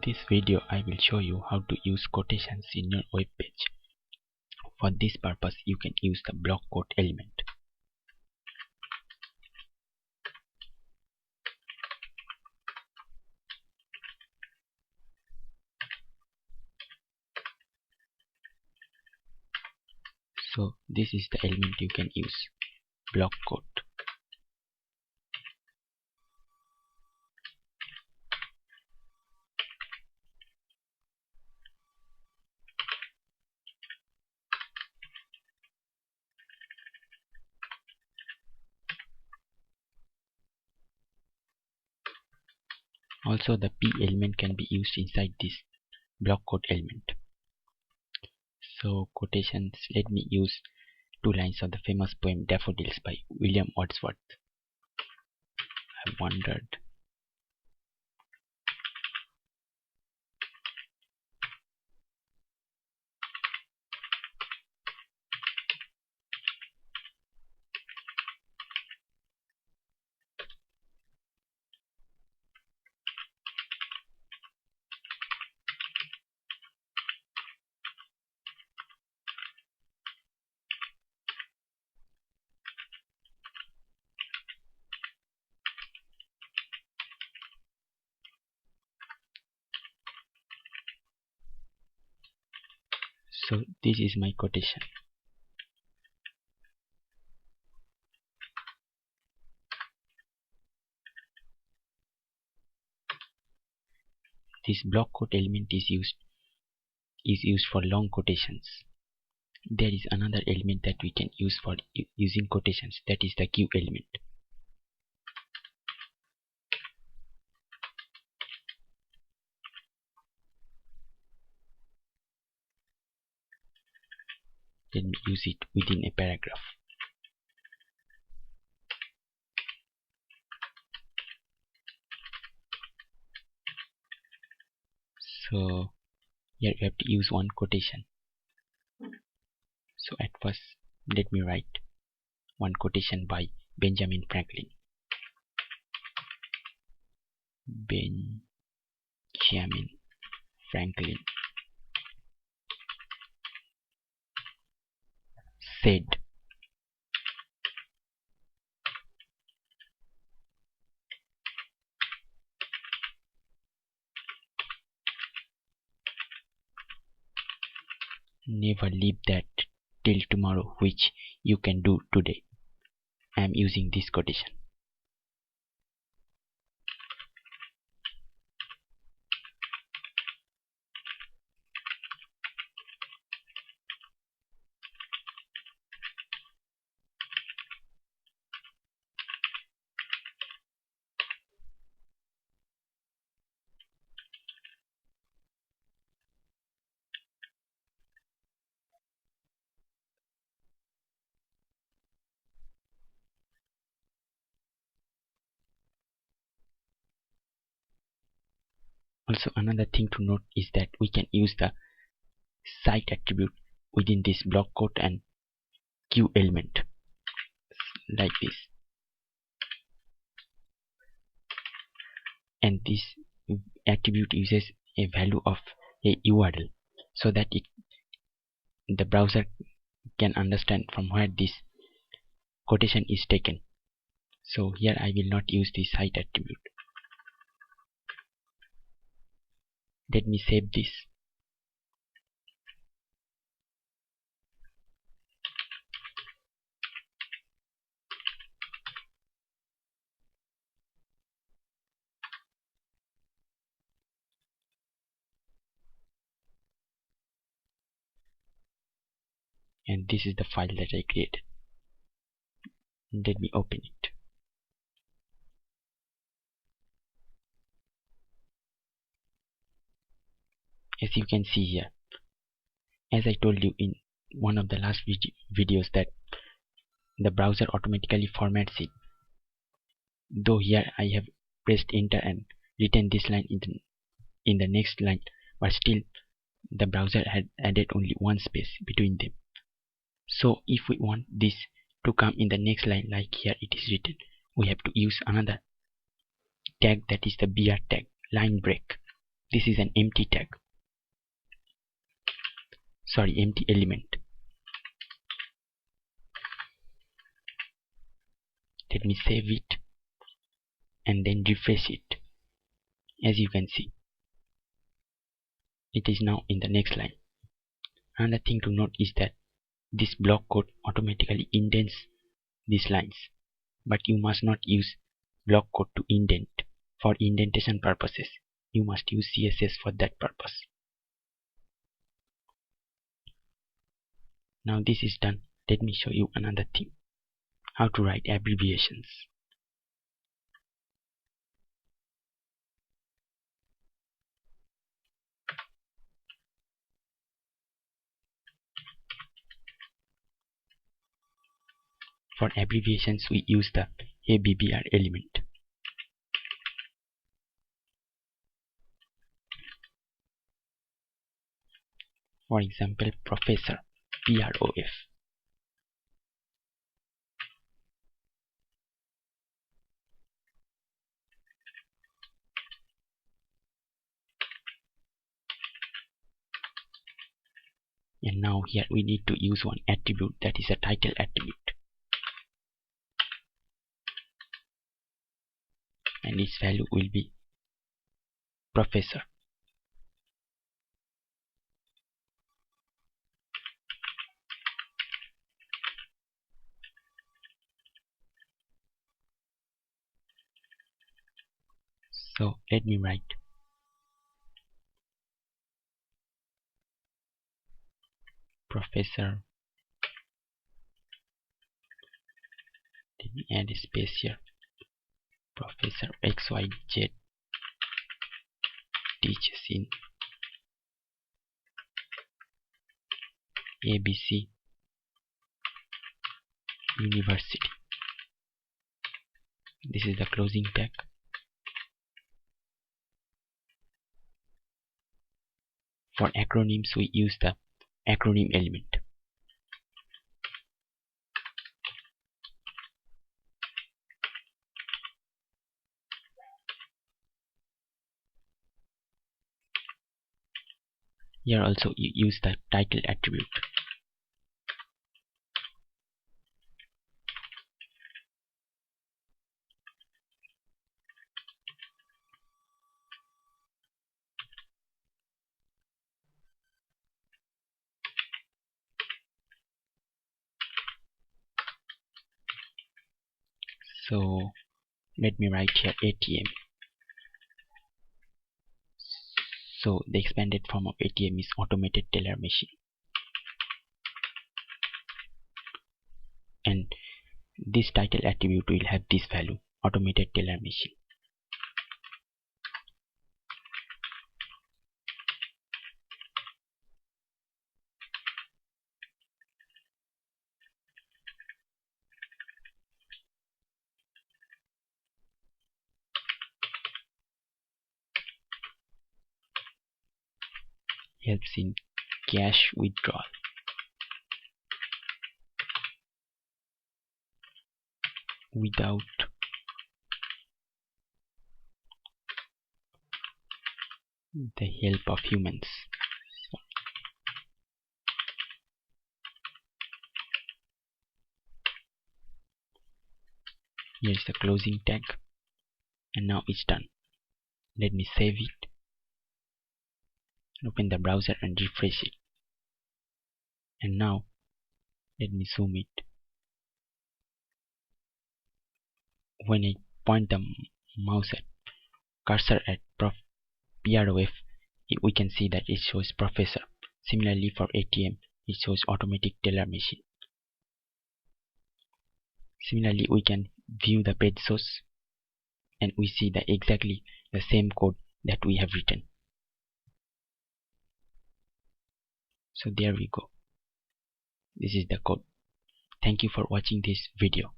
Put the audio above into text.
this video, I will show you how to use quotations in your web page. For this purpose, you can use the block quote element. So this is the element you can use, block quote. Also, the P element can be used inside this block quote element. So quotations, let me use 2 lines of the famous poem Daffodils by William Wordsworth. I wondered. So this is my quotation. This block quote element is used for long quotations. There is another element that we can use for using quotations, that is the Q element. Let me use it within a paragraph. So here we have to use one quotation. So at first, let me write one quotation by Benjamin Franklin. Benjamin Franklin said, "Never leave that till tomorrow which you can do today." I am using this quotation. Also, another thing to note is that we can use the cite attribute within this block quote and Q element like this. And this attribute uses a value of a URL so that the browser can understand from where this quotation is taken. So here I will not use the cite attribute. Let me save this. And this is the file that I created. Let me open it. As you can see here, as I told you in one of the last videos, that the browser automatically formats it. Though here I have pressed enter and written this line in the next line, but still the browser had added only one space between them. So if we want this to come in the next line like here it is written, we have to use another tag, that is the BR tag, line break. This is an empty tag. Sorry, empty element. Let me save it and then refresh it. As you can see, it is now in the next line. Another thing to note is that this block quote automatically indents these lines, but you must not use block quote to indent. For indentation purposes, you must use CSS for that purpose. Now this is done. Let me show you another thing, how to write abbreviations. For abbreviations, we use the ABBR element. For example, professor, PROF. And now here we need to use one attribute, that is a title attribute. And its value will be professor. So let me write professor. Let me add a space here. Professor XYZ teaches in ABC University. This is the closing tag. For acronyms, we use the acronym element. Here also you use the title attribute. So let me write here ATM. So the expanded form of ATM is automated teller machine. And this title attribute will have this value, automated teller machine. Helps in cash withdrawal. Without the help of humans. Here is the closing tag, and now it's done. Let me save it, open the browser and refresh it. And now let me zoom it. When I point the mouse at cursor at PROF, we can see that it shows professor. Similarly for ATM, it shows automatic teller machine. Similarly, we can view the page source and we see exactly the same code that we have written. So there we go. This is the code. Thank you for watching this video.